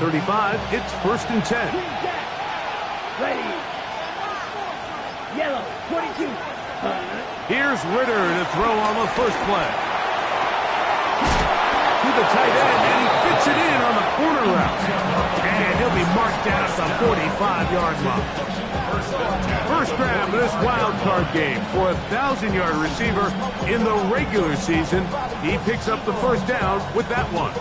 35, it's 1st and 10. Ready. Yellow, 22. Here's Ritter to throw on the first play. To the tight end, and he fits it in on the corner route. And he'll be marked down at the 45-yard line. First grab of this wild card game for a 1,000-yard receiver in the regular season. He picks up the first down with that one.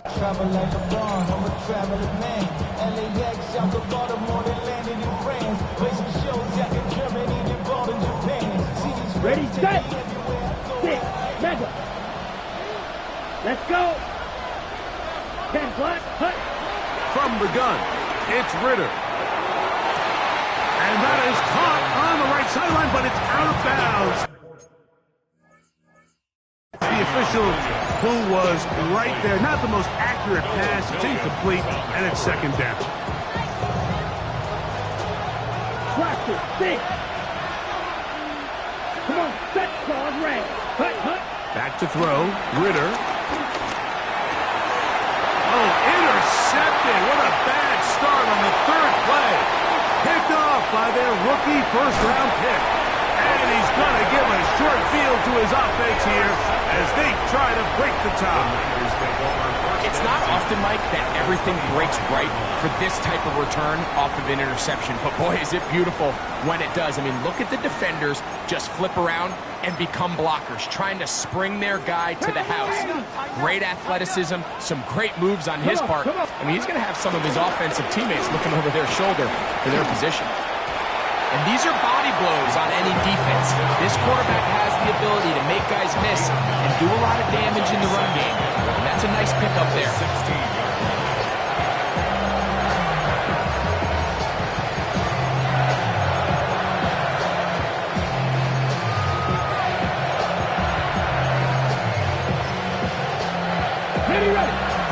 Travel like a bond, I'm a traveling man. LAX, out to Baltimore, they landed in France. Play some shows out in Germany, they bought in Japan. Ready, set. 6, mega. Let's go. 10 black, hut. From the gun, it's Ritter. And that is caught on the right sideline, but it's out of bounds. The official who was right there. Not the most accurate pass. It's incomplete, and it's 2nd down. Practice, 6. Come on, set, claws, red. Hut, hut. Back to throw, Ritter. Oh, intercepted. What a bad start on the 3rd play. Picked off by their rookie first-round pick. And he's going to give a short field to his offense here as they try to break the tie. It's not often, Mike, that everything breaks right for this type of return off of an interception. But, boy, is it beautiful when it does. I mean, look at the defenders just flip around and become blockers, trying to spring their guy to the house. Great athleticism, some great moves on his part. I mean, he's going to have some of his offensive teammates looking over their shoulder for their position. And these are body blows on any defense. This quarterback has the ability to make guys miss and do a lot of damage in the run game. And that's a nice pickup there.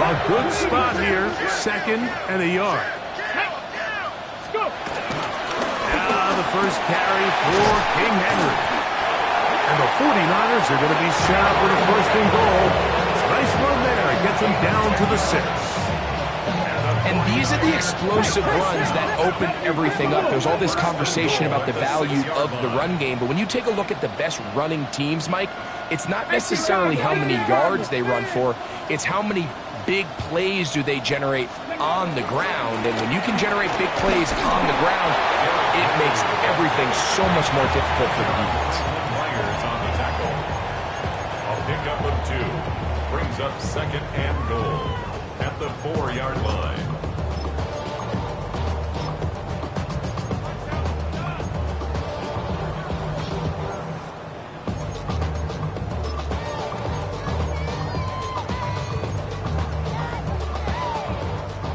A good spot here, 2nd and a yard. The first carry for King Henry. And the 49ers are going to be set up with a 1st and goal. Nice run there. It gets them down to the 6. And these are the explosive runs that open everything up. There's all this conversation about the value of the run game, but when you take a look at the best running teams, Mike, it's not necessarily how many yards they run for, it's how many big plays do they generate on the ground. And when you can generate big plays on the ground, it makes everything so much more difficult for the defense. Myers on the tackle. A pickup of 2 brings up 2nd and goal at the 4-yard line.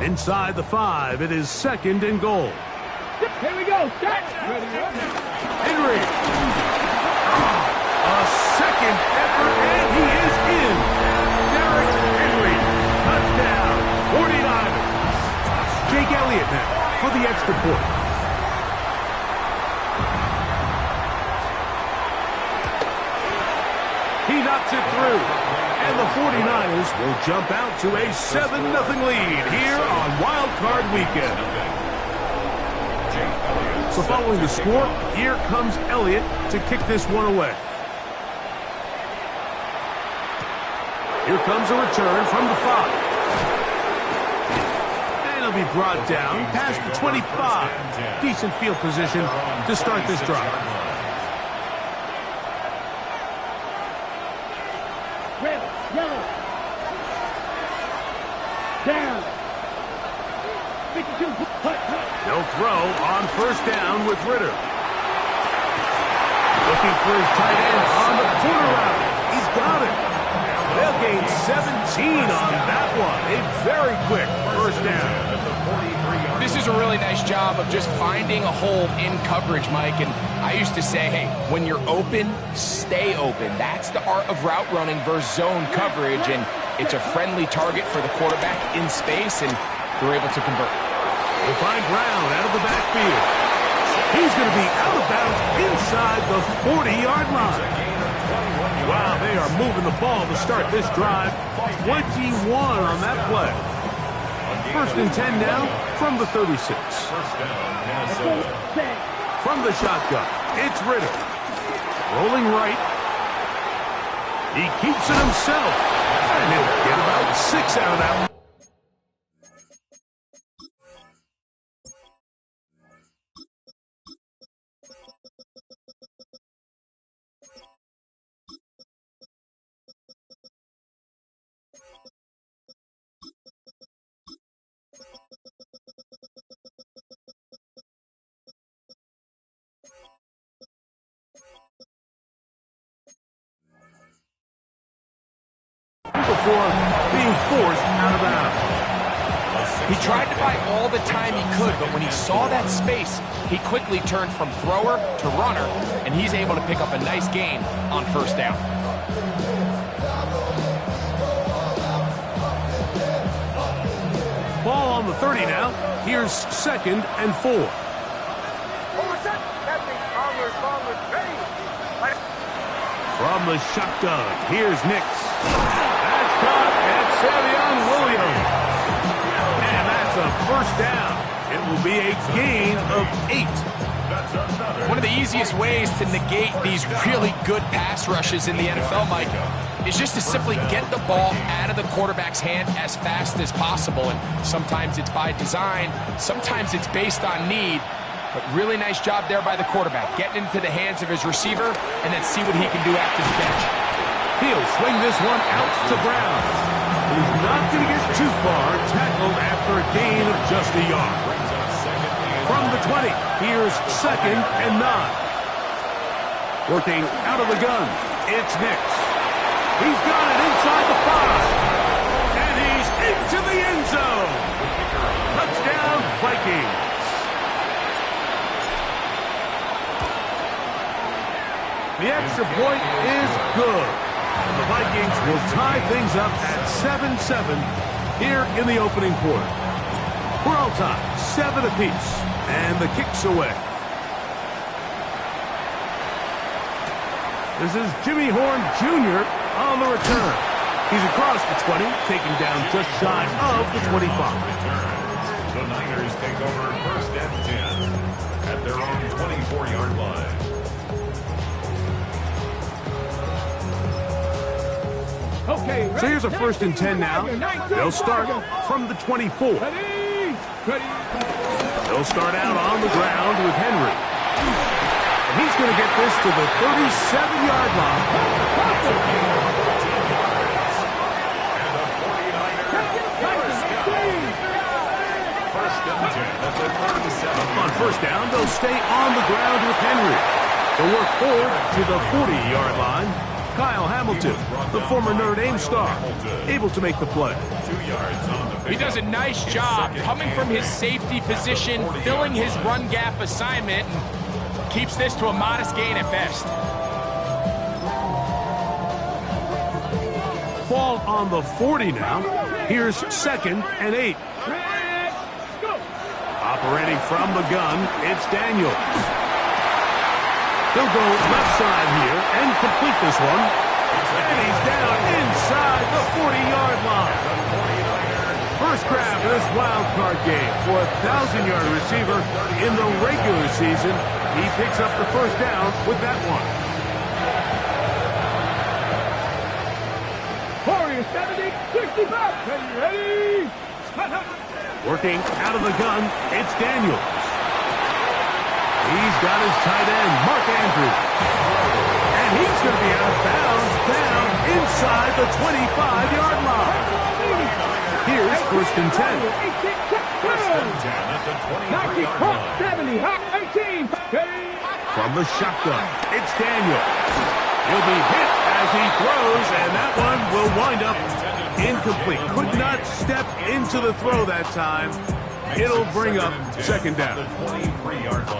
Inside the 5, it is 2nd and goal. Here we go, set. Henry. A 2nd effort, and he is in. Derrick Henry. Touchdown. 49ers. Jake Elliott now for the extra point. He knocks it through. And the 49ers will jump out to a 7-0 lead here on Wild Card Weekend. So following the score, here comes Elliott to kick this one away. Here comes a return from the 5. And he'll be brought down past the 25. Decent field position to start this drive. Red, yellow. Down. 52. No throw on 1st down with Ritter. Looking for his tight end on the corner route. He's got it. They'll gain 17 on that one. A very quick first down. This is a really nice job of just finding a hole in coverage, Mike. And I used to say, hey, when you're open, stay open. That's the art of route running versus zone coverage. And it's a friendly target for the quarterback in space, and they're able to convert. They find Brown out of the backfield. He's going to be out of bounds inside the 40-yard line. Wow, they are moving the ball to start this drive. 21 on that play. First and 10 now from the 36. From the shotgun, it's Ritter. Rolling right. He keeps it himself. And he'll get about 6 out of that one. Before being forced out of bounds. He tried to buy all the time he could, but when he saw that space, he quickly turned from thrower to runner, and he's able to pick up a nice gain on first down. Ball on the 30 now. Here's 2nd and 4. From the shotgun, here's Nix. That's caught at Savion Williams. And that's a first down. It will be a gain of 8. One of the easiest ways to negate these really good pass rushes in the NFL, Mike, is just to simply get the ball out of the quarterback's hand as fast as possible. And sometimes it's by design, sometimes it's based on need. But really nice job there by the quarterback, getting into the hands of his receiver and then see what he can do after the catch. He'll swing this one out to Brown. He's not going to get too far, tackled after a gain of just a yard. From the 20, here's 2nd and 9. Working out of the gun, it's Nix. He's got it inside the 5. And he's into the end zone. Touchdown, Vikings. The extra point is good. And the Vikings will tie things up at 7-7 here in the opening quarter. We're all tied, 7 apiece, and the kick's away. This is Jimmy Horn Jr. on the return. He's across the 20, taking down just shy of the 25. The Niners take over 1st and 10 at their own 24-yard line. Okay, So here's a 1st and 10 now. They'll start from the 24. They'll start out on the ground with Henry. And he's going to get this to the 37-yard line. On first down, they'll stay on the ground with Henry. They'll work forward to the 40-yard line. Kyle Hamilton, the former Notre Dame star, able to make the play. He does a nice job coming from his safety position, filling his run gap assignment, and keeps this to a modest gain at best. Ball on the 40 now. Here's 2nd and 8. Operating from the gun, it's Daniels. He'll go left side here and complete this one. And he's down inside the 40-yard line. First grab of this wild card game for a 1,000-yard receiver in the regular season. He picks up the first down with that one. Warriors 70, 65. Ready? Working out of the gun, it's Daniels. He's got his tight end, Mark Andrews. And he's going to be out of bounds down inside the 25-yard line. Here's 1st and 10. 70, 18. From the shotgun, it's Daniels. He'll be hit as he throws, and that one will wind up incomplete. Could not step into the throw that time. It'll bring up second down.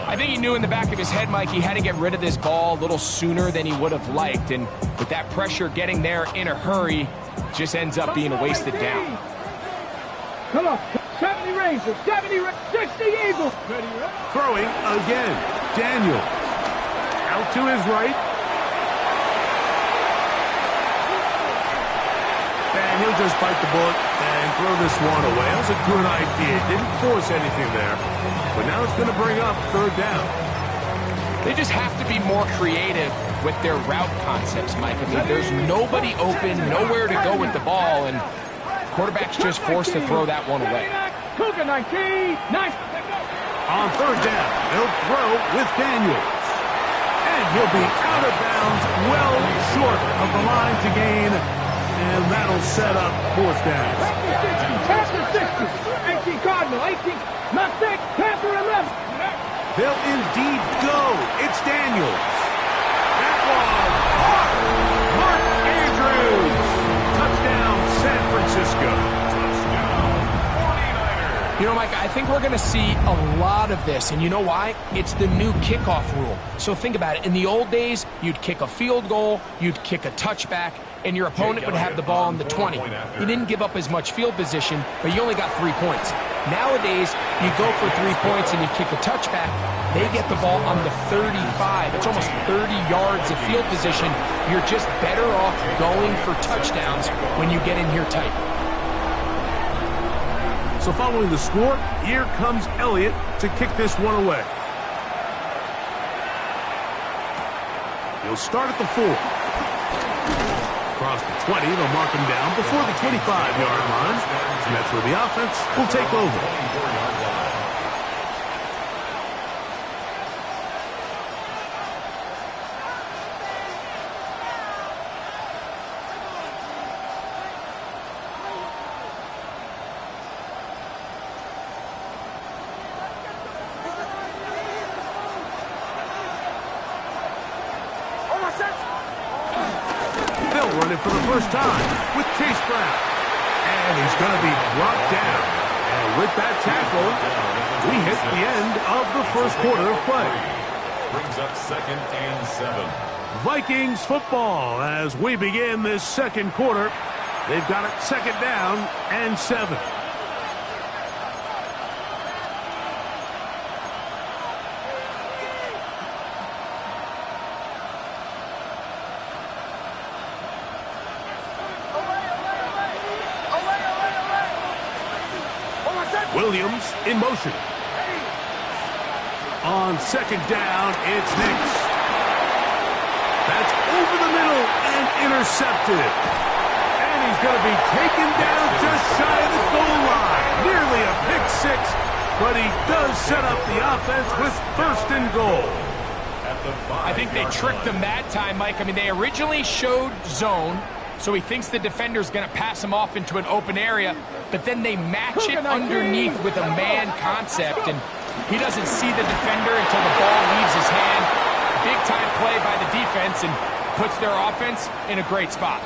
I think he knew in the back of his head, Mike, he had to get rid of this ball a little sooner than he would have liked. And with that pressure getting there in a hurry, just ends up being a wasted down. Come on. 70 Rangers, 60 Eagles. Throwing again. Daniel. Out to his right. And he'll just bite the bullet and throw this one away. That was a good idea. Didn't force anything there. But now it's going to bring up third down. They just have to be more creative with their route concepts, Mike. I mean, there's nobody open, nowhere to go with the ball, and quarterback's just forced to throw that one away. Cougar 19. Nice. On third down, they'll throw with Daniels. And he'll be out of bounds, well short of the line to gain. And that'll set up fourth down. Panther 60. 18 Cardinal. 18. Not 6. Panther 11. They'll indeed go. It's Daniels. That one. Mark Andrews. Touchdown, San Francisco. You know, Mike, I think we're going to see a lot of this, and you know why? It's the new kickoff rule. So think about it. In the old days, you'd kick a field goal, you'd kick a touchback, and your opponent would have the ball on the 20. You didn't give up as much field position, but you only got 3 points. Nowadays, you go for 3 points and you kick a touchback, they get the ball on the 35. It's almost 30 yards of field position. You're just better off going for touchdowns when you get in here tight. So following the score, here comes Elliott to kick this one away. He'll start at the 4. Across the 20, they'll mark him down before the 25-yard line. And that's where the offense will take over. Running for the first time with Chase Brown. And he's going to be brought down. And with that tackle, we hit the end of the first quarter of play. Brings up 2nd and 7. Vikings football as we begin this second quarter. They've got it 2nd down and 7. Williams in motion. On 2nd down, it's Nix. That's over the middle and intercepted. And he's going to be taken down just shy of the goal line. Nearly a pick 6, but he does set up the offense with 1st and goal. I think they tricked him that time, Mike. I mean, they originally showed zone, so he thinks the defender's going to pass him off into an open area, but then they match it underneath with a man concept, and he doesn't see the defender until the ball leaves his hand. Big-time play by the defense and puts their offense in a great spot.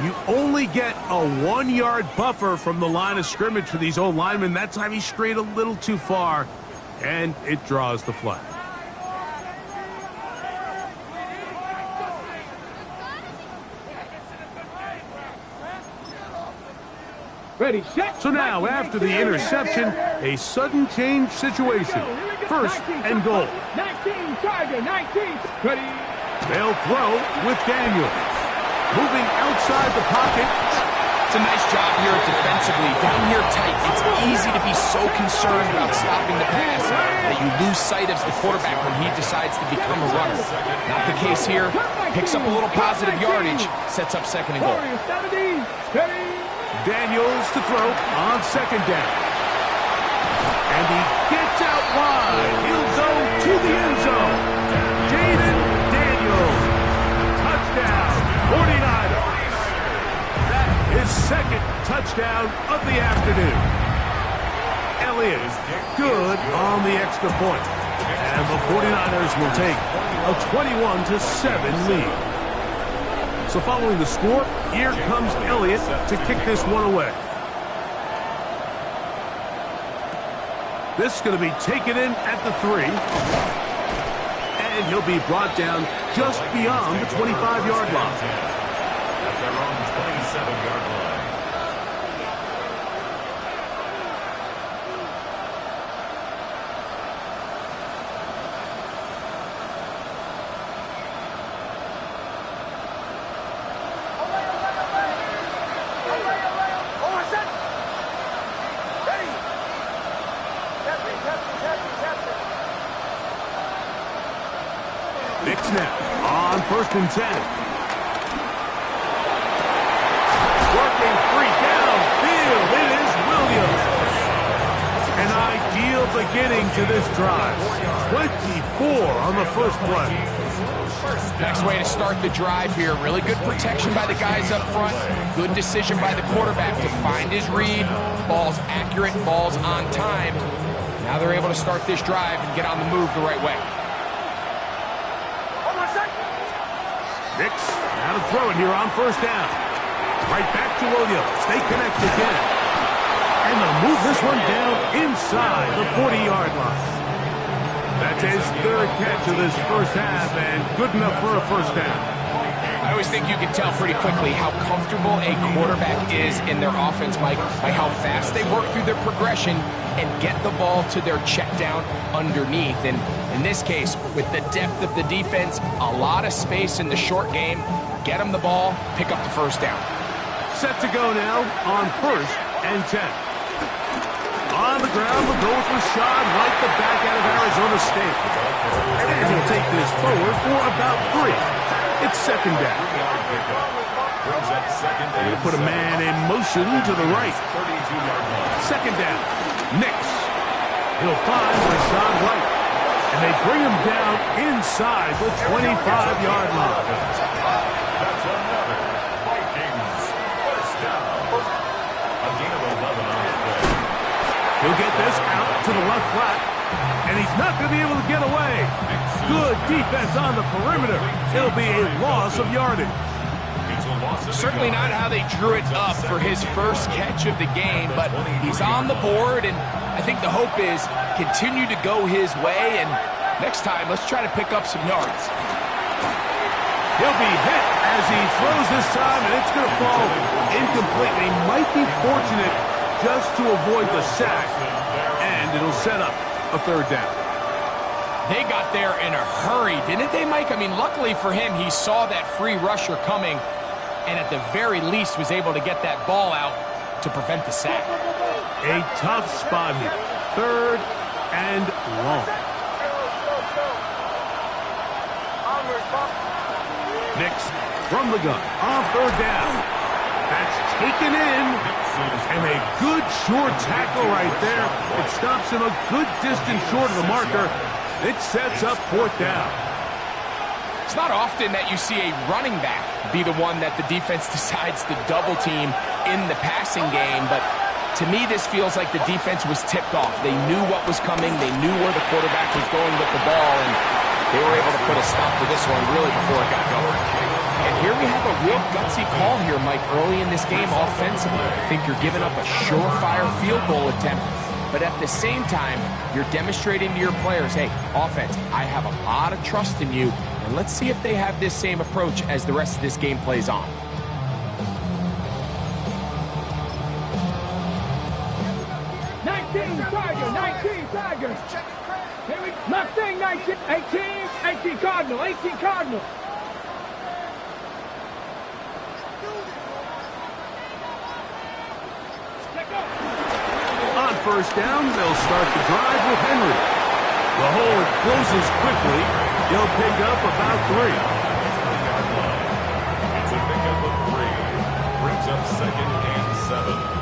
You only get a 1-yard buffer from the line of scrimmage for these old linemen. That time he strayed a little too far, and it draws the flag. Ready, set. So now, after the interception, a sudden change situation. 1st and goal. 19, Tiger, 19. Ready. They'll throw with Daniels. Moving outside the pocket. It's a nice job here defensively. Down here tight, it's easy to be so concerned about stopping the pass that you lose sight of the quarterback when he decides to become a runner. Not the case here. Picks up a little positive yardage, sets up 2nd and goal. 70, ready. Daniels to throw on 2nd down. And he gets out wide. He'll go to the end zone. Jaden Daniels. Touchdown, 49ers. That is 2nd touchdown of the afternoon. Elliott is good on the extra point. And the 49ers will take a 21-7 lead. So following the score, here comes Elliott to kick this one away. This is going to be taken in at the 3. And he'll be brought down just beyond the 25-yard line. At their own 27-yard line. Knicks now on 1st and 10. Working free downfield. It is Williams. An ideal beginning to this drive. 24 on the first play. Next way to start the drive here. Really good protection by the guys up front. Good decision by the quarterback to find his read. Ball's accurate, ball's on time. Now they're able to start this drive and get on the move the right way. Knicks now to throw it here on 1st down. Right back to Williams. They connect again. And they'll move this one down inside the 40-yard line. That's his 3rd catch of this first half and good enough for a 1st down. I always think you can tell pretty quickly how comfortable a quarterback is in their offense, Mike, by how fast they work through their progression and get the ball to their check down underneath. And in this case, with the depth of the defense, a lot of space in the short game, get them the ball, pick up the 1st down. Set to go now on 1st and 10. On the ground, the goal for Rashad White, the back out of Arizona State. And he'll take this forward for about 3. It's 2nd down. He'll put a man in motion to the right. 2nd down. Knicks. He'll find Rashad White. And they bring him down inside the 25-yard line. That's another Vikings 1st down. A gain of 11 on the play. He'll get this out to the left flat. And he's not going to be able to get away. Good defense on the perimeter. It'll be a loss of yardage. Certainly not how they drew it up for his first catch of the game, but he's on the board, and I think the hope is continue to go his way, and next time, let's try to pick up some yards. He'll be hit as he throws this time, and it's going to fall incomplete. He might be fortunate just to avoid the sack, and it'll set up a 3rd down. They got there in a hurry, didn't they, Mike? I mean, luckily for him, he saw that free rusher coming, and at the very least was able to get that ball out to prevent the sack. A tough spot here. 3rd and long. Knicks from the gun on 3rd down. That's taken in. And a good short tackle right there. It stops him a good distance short of the marker. It sets up 4th down. It's not often that you see a running back be the one that the defense decides to double team in the passing game, but to me this feels like the defense was tipped off. They knew what was coming, they knew where the quarterback was going with the ball, and they were able to put a stop to this one really before it got going. And here we have a real gutsy call here, Mike, early in this game offensively. I think you're giving up a surefire field goal attempt, but at the same time, you're demonstrating to your players, hey, offense, I have a lot of trust in you, and let's see if they have this same approach as the rest of this game plays on. Tigers. Mustang 19, 18 Cardinal, 18 Cardinal. On 1st down, they'll start the drive with Henry. The hole closes quickly. He'll pick up about 3. It's a pickup of 3. Brings up 2nd and 7.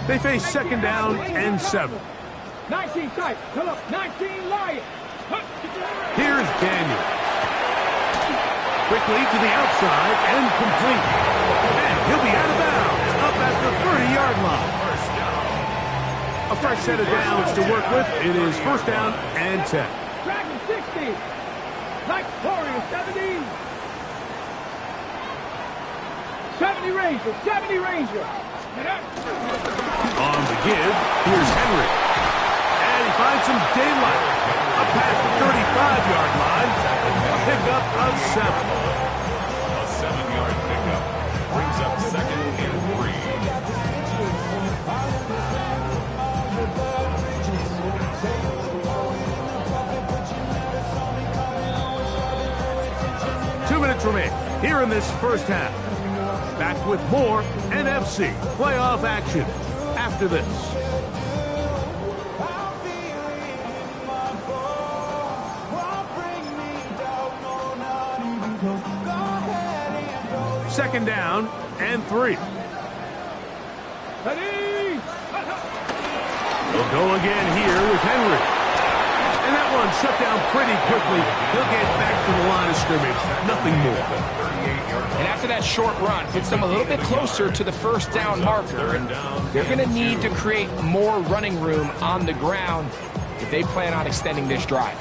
They face 2nd down and 7. 19 tight. Come up. 19 Lion. Here's Daniel. Quickly to the outside and complete. And he'll be out of bounds up at the the 30-yard line. A fresh set of downs to work with. It is first down and 10. Dragon 60. Black Warrior 70. 70 Ranger. 70 Ranger. On the give, here's Henry. And he finds some daylight. Up past the 35-yard line. A pickup of 7. A 7-yard pickup brings up second and 3. 2 minutes remain here in this first half. Back with more NFC playoff action after this. Second down and 3. They'll go again here with Henry. And that one shut down pretty quickly. He'll get back to the line of scrimmage. Nothing more. And after that short run, puts them a little bit closer to the first down marker. And they're going to need to create more running room on the ground if they plan on extending this drive.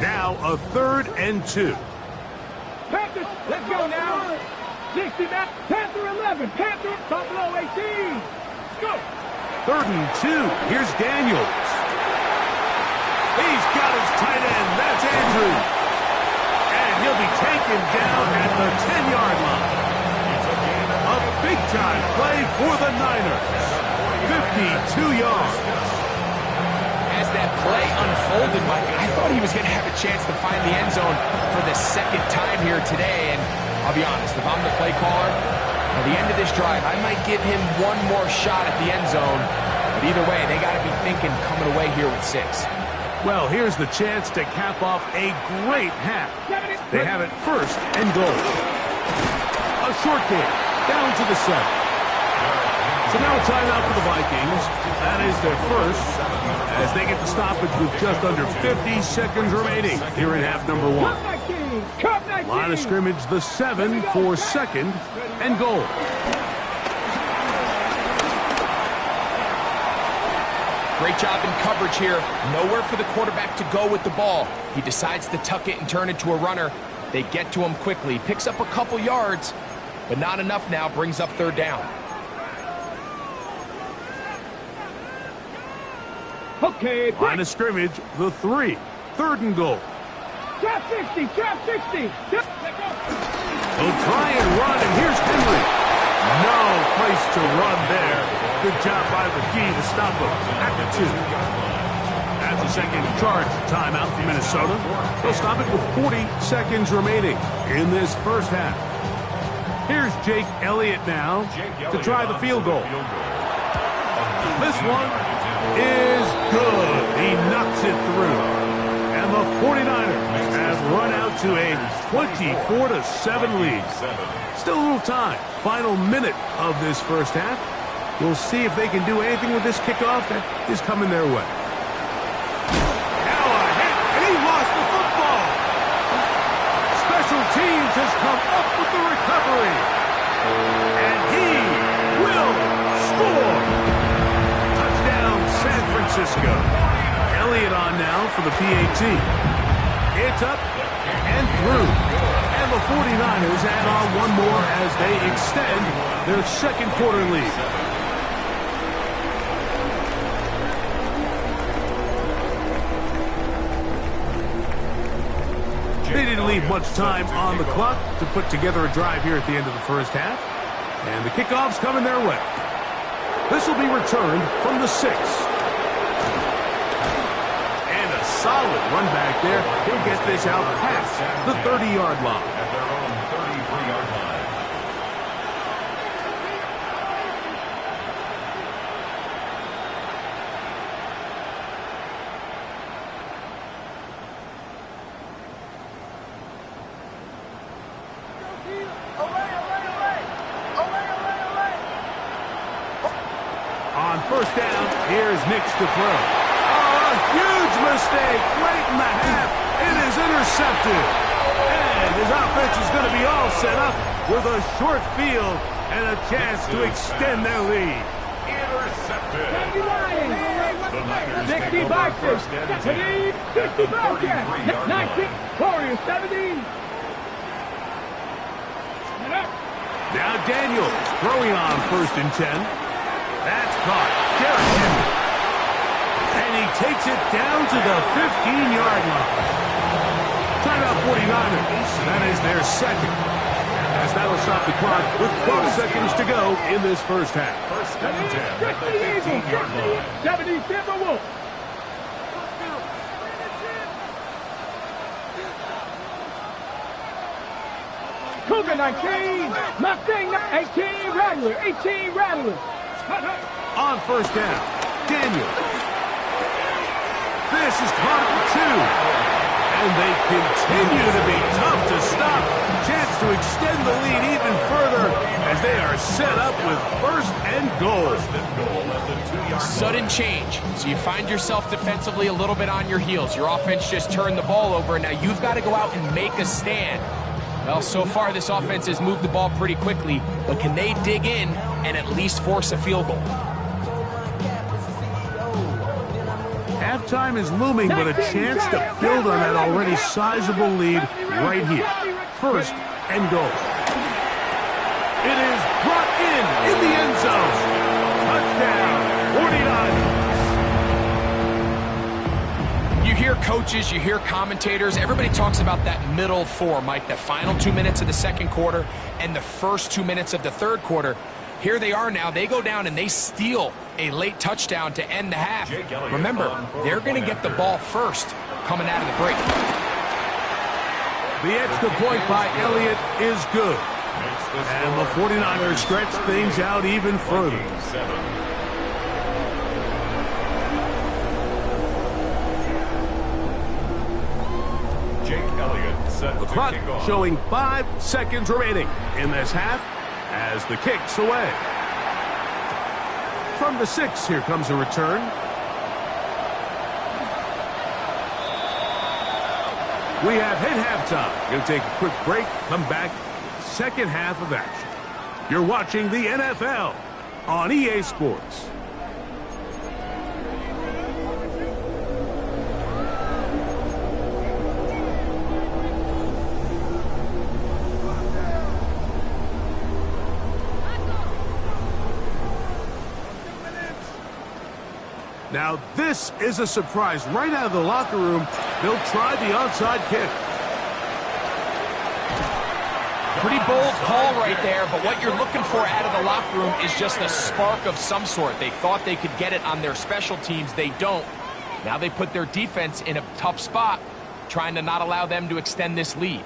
Now a 3rd and 2. Panthers, let's go now. 60 back. Panther 11. Panther Buffalo 18. Go. 3rd and 2. Here's Daniels. He's got his tight end. That's Andrews. And he'll be taken down at the 10-yard line. A big-time play for the Niners. 52 yards. As that play unfolded, Mike, I thought he was going to have a chance to find the end zone for the second time here today. And I'll be honest, if I'm the play caller, at the end of this drive, I might give him one more shot at the end zone. But either way, they got to be thinking coming away here with 6. Well, here's the chance to cap off a great half. They have it first and goal. A short game, down to the 7. So now a timeout for the Vikings. That is their first, as they get the stoppage with just under 50 seconds remaining here in half number 1. Line of scrimmage, the 7 for 2nd and goal. Great job in coverage here. Nowhere for the quarterback to go with the ball. He decides to tuck it and turn it to a runner. They get to him quickly. Picks up a couple yards, but not enough now. Brings up 3rd down. Okay. Line of scrimmage, the 3. 3rd and goal. Trap 60. Trap 60. They'll try and run, and here's Henry. No place to run there. Good job by the D to stop him at the 2. That's a second charge timeout for Minnesota. They'll stop it with 40 seconds remaining in this first half. Here's Jake Elliott now to try the field goal. This one is good. He knocks it through. And the 49ers have run out to a 24-7 lead. Still a little time. Final minute of this first half. We'll see if they can do anything with this kickoff that is coming their way. Now a hit, and he lost the football. Special teams has come up with the recovery. And he will score. Touchdown, San Francisco. Elliott on now for the PAT. It's up and through. And the 49ers add on one more as they extend their second quarter lead. They didn't leave much time on the clock to put together a drive here at the end of the first half. And the kickoff's coming their way. This will be returned from the 6. And a solid run back there. He'll get this out past the 30-yard line. At their own 33-yard line. On first down, here's Nix to throw. Oh, a huge mistake late in the half. It is intercepted. And his offense is going to be all set up with a short field and a chance to extend their lead. Intercepted. The 60 boxes. 60 Bobcats. 19 Warriors 70. Now Daniels throwing on 1st and 10. That's caught. Derrick Henry. And he takes it down to the 15-yard line. Timeout 49ers. That is their second. As that'll stop the clock with 12 seconds to go in this first half. 1st and 10 at the 15-yard line. 70 Timberwolves. Cougar 19, Mustang 18, Rattler, 18 Rattler. On 1st down, Daniels. This is caught at 2. And they continue to be tough to stop. Chance to extend the lead even further as they are set up with 1st and goal. 1st and goal at the 2-yard line. Sudden change. So you find yourself defensively a little bit on your heels. Your offense just turned the ball over, and now you've got to go out and make a stand. Well, so far this offense has moved the ball pretty quickly, but can they dig in and at least force a field goal? Halftime is looming, but a chance to build on that already sizable lead right here. 1st and goal. It is brought in the end zone. Touchdown, 49ers. You hear coaches, you hear commentators, everybody talks about that middle 4, Mike, the final 2 minutes of the second quarter and the first 2 minutes of the third quarter. Here they are now. They go down and they steal a late touchdown to end the half. Remember, they're going to get the ball first coming out of the break. The extra point by Elliott is good. And the 49ers stretch things out even further. Jake Elliott set The to clock kick off. showing 5 seconds remaining in this half as the kick's away. From the 6, here comes a return. We have hit halftime. Going to take a quick break, come back, second half of action. You're watching the NFL on EA Sports. Now, this is a surprise. Right out of the locker room, they'll try the onside kick. Pretty bold call right there, but what you're looking for out of the locker room is just a spark of some sort. They thought they could get it on their special teams. They don't. Now they put their defense in a tough spot, trying to not allow them to extend this lead.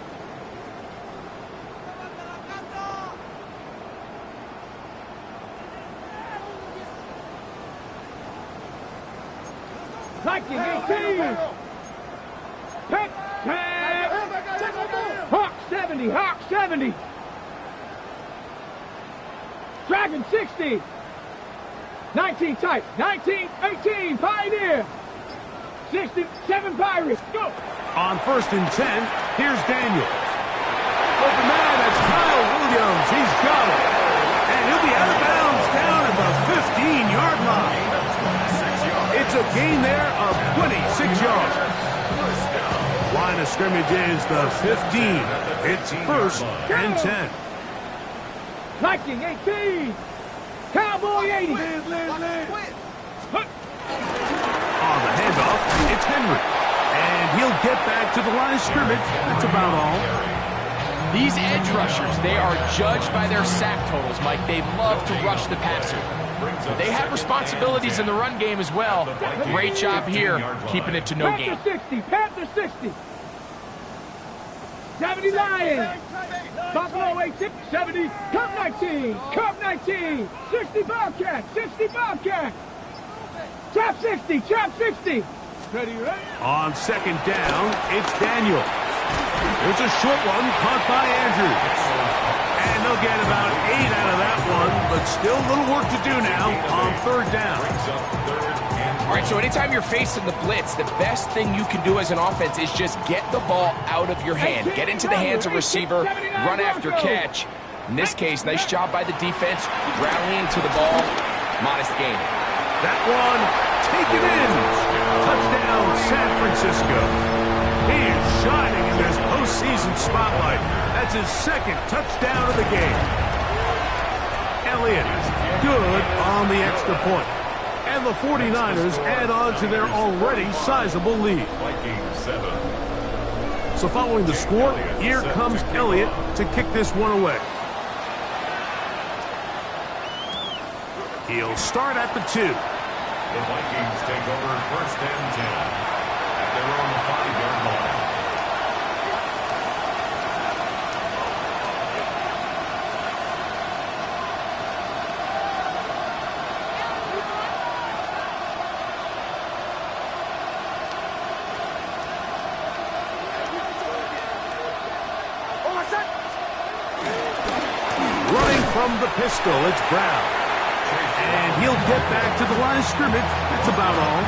Viking 18. Pick. Hawk 70. Hawk 70. Dragon 60. 19 tight. 19, 18. Pioneer. 67 Pirates. Go. On 1st and 10, here's Daniels. Open man, that's Kyle Williams. He's got it. And he'll be out of bounds down at the 15-yard line. It's a gain there of 26 yards. Line of scrimmage is the 15. It's 1st and 10. Viking 18. Cowboy 80. On the handoff, it's Henry. And he'll get back to the line of scrimmage. That's about all. These edge rushers, they are judged by their sack totals, Mike. They love to rush the passer. But they have responsibilities in the run game as well. Great job here, keeping it to no gain. Panther 60. Panther 60. 70 Lions. Buffalo 18. 70. Cub 19. Cub 19. 60 Bobcat. 60 Bobcat. Trap 60. Trap 60. Ready, right? On 2nd down, it's Daniel. There's a short one caught by Andrews. And They'll get about 8 out of that one, but still a little work to do now on third down. All right, so anytime you're facing the blitz, the best thing you can do as an offense is just get the ball out of your hand. Get into the hands of receiver, run after catch. In this case, nice job by the defense, rallying to the ball. Modest gain. That one taken in. Touchdown, San Francisco. He is shining in this postseason spotlight. That's his second touchdown of the game. Elliott, good on the extra point. And the 49ers add on to their already sizable lead. So following the score, here comes Elliott to kick this one away. He'll start at the 2. The Vikings take over first and 10 at their own 5-yard line. Running from the pistol, it's Brown. And he'll get back to the line of scrimmage. That's about all.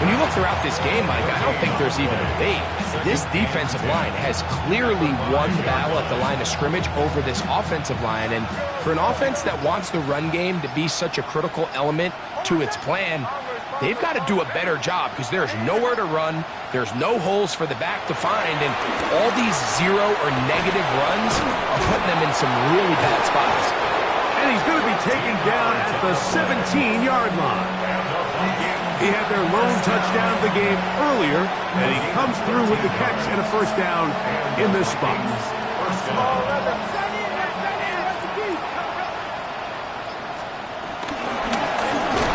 When you look throughout this game, Mike, I don't think there's even a debate. This defensive line has clearly won the battle at the line of scrimmage over this offensive line. And for an offense that wants the run game to be such a critical element to its plan, they've got to do a better job because there's nowhere to run. There's no holes for the back to find. And all these zero or negative runs are putting them in some really bad spots. And he's going to be taken down at the 17-yard line. He had their lone touchdown of the game earlier, and he comes through with the catch and a first down in this spot.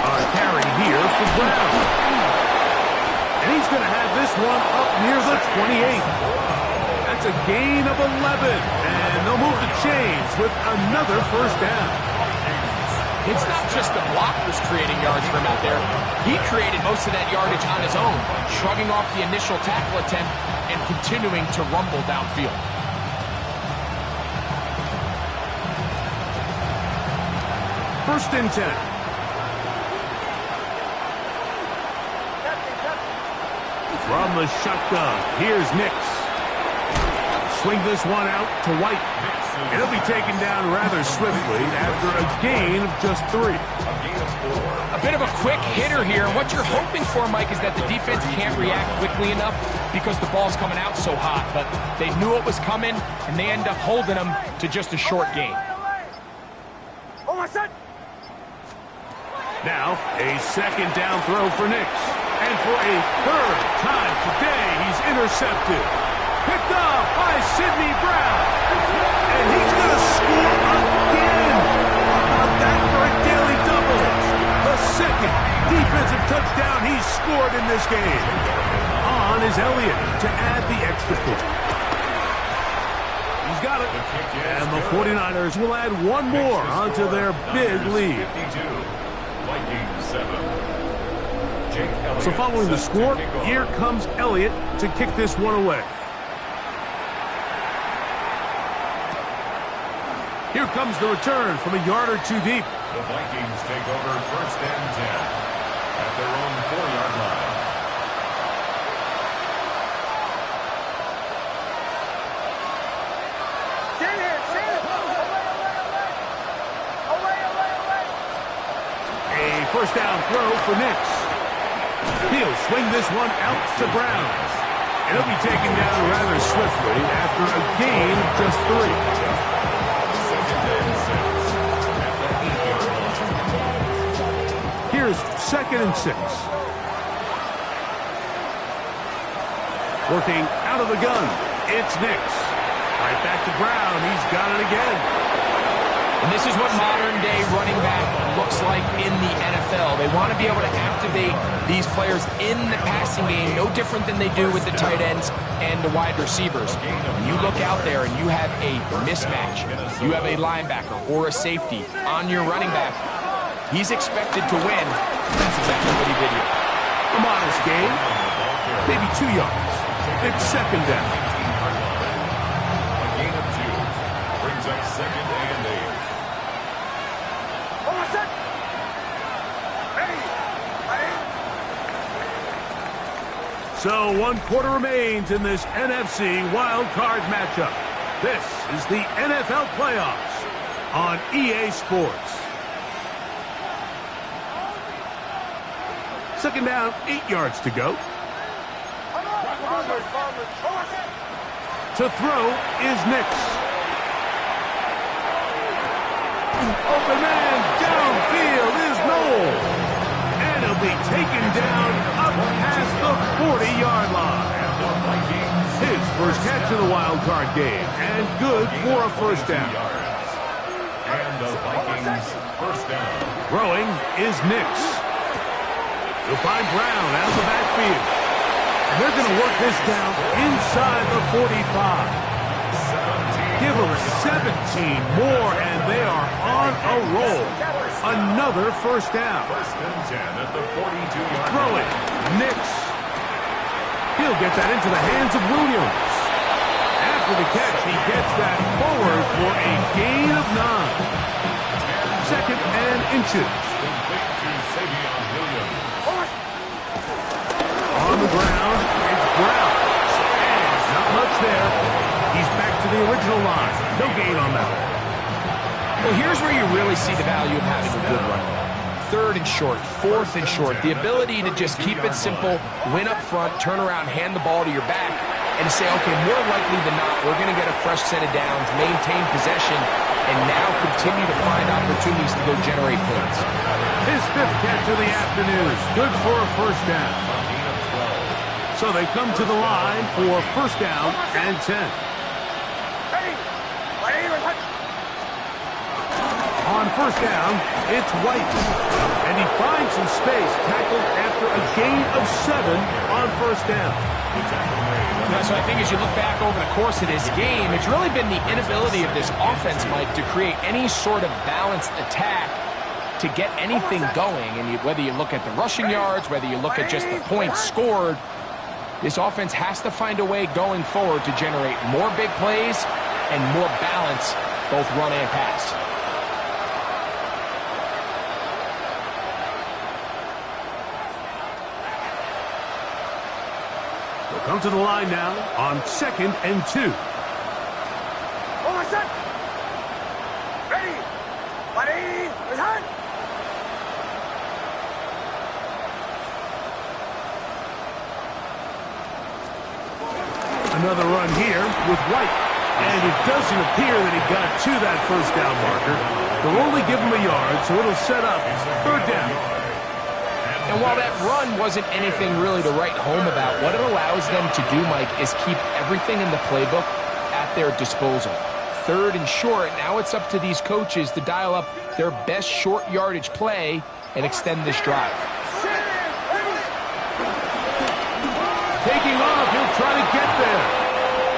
A carry here for Brown. And he's going to have this one up near the 28. That's a gain of 11, and they'll move the chains with another first down. It's not just the blockers creating yards for him out there. He created most of that yardage on his own, shrugging off the initial tackle attempt and continuing to rumble downfield. First and 10. From the shotgun, here's Nix. Swing this one out to White. And he'll be taken down rather swiftly after a gain of just 3. A bit of a quick hitter here. What you're hoping for, Mike, is that the defense can't react quickly enough because the ball's coming out so hot. But they knew it was coming, and they end up holding them to just a short gain. Now, a second down throw for Nix. And for a third time today, he's intercepted. Picked off by Sidney Brown. And he's going to score again. How about that for a daily double? The second defensive touchdown he's scored in this game. On is Elliott to add the extra point. He's got it. And the 49ers will add one more onto their big lead. So following the score, here comes Elliott to kick this one away. Here comes the return from a yard or two deep. The Vikings take over first and 10 at their own 4-yard line. A first down throw for Nix. He'll swing this one out to Brown. And he'll be taken down rather swiftly after a gain of just 3. Here's second and 6. Working out of the gun, it's Nix. Right back to Brown, he's got it again. And this is what modern-day running back looks like in the NFL. They want to be able to activate these players in the passing game, no different than they do with the tight ends and the wide receivers. When you look out there and you have a mismatch, you have a linebacker or a safety on your running back, he's expected to win. That's exactly what he did here. A modest gain, maybe 2 yards. It's second down. A gain of 2 brings up second So 1 quarter remains in this NFC Wild Card matchup. This is the NFL Playoffs on EA Sports. Second down, 8 yards to go. To throw is Nix. Open man downfield is Noel. And he'll be taken down up past the 40-yard line. His first catch of the wild card game, and good for a first down. And the Vikings first down. Throwing is Nix. He'll find Brown out of the backfield. And they're going to work this down inside the 45. Give them 17 more, and they are on a roll. Another first down. First and 10 at the 42-yard Throw it. Nix. He'll get that into the hands of Williams. After the catch, he gets that forward for a gain of 9. Second and inches. Complete to Savion Williams. On the ground, it's Brown. And not much there. He's back to the original line. No gain on that one. Well, here's where you really see the value of having a good run game. Third and short, fourth and short. The ability to just keep it simple, win up front, turn around, hand the ball to your back, and say, okay, more likely than not, we're going to get a fresh set of downs, maintain possession, and now continue to find opportunities to go generate points. His 5th catch of the afternoon. Good for a first down. So they come to the line for first down and 10. On first down, it's White. And he finds some space, tackled after a gain of 7 on first down. So I think as you look back over the course of this game, it's really been the inability of this offense, Mike, to create any sort of balanced attack to get anything going. And whether you look at the rushing yards, whether you look at just the points scored, this offense has to find a way going forward to generate more big plays and more balance, both run and pass. They'll come to the line now on 2nd and 2. Ready. Buddy. Return. Another run here with White. And it doesn't appear that he got to that first down marker. They'll only give him a yard, so it'll set up third down. And while that run wasn't anything really to write home about, what it allows them to do, Mike, is keep everything in the playbook at their disposal. Third and short, now it's up to these coaches to dial up their best short yardage play and extend this drive. Taking off, he'll try to get there.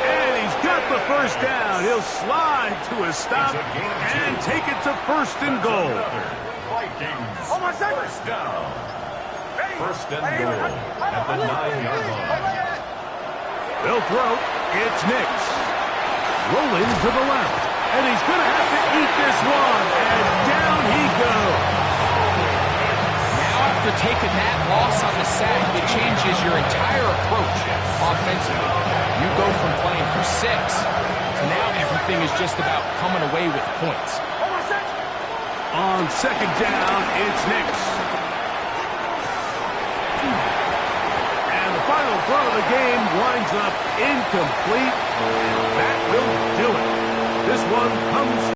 And he's got the first down. He'll slide to a stop and take it to first and goal. Vikings first down. First and goal at the 9-yard line. They'll throw. It's Nix. Rolling to the left. And he's going to have to eat this one. And down he goes. Now after taking that loss on the sack, it changes your entire approach offensively. You go from playing for 6 to now everything is just about coming away with points. On second down, it's Nix. And the final throw of the game winds up incomplete.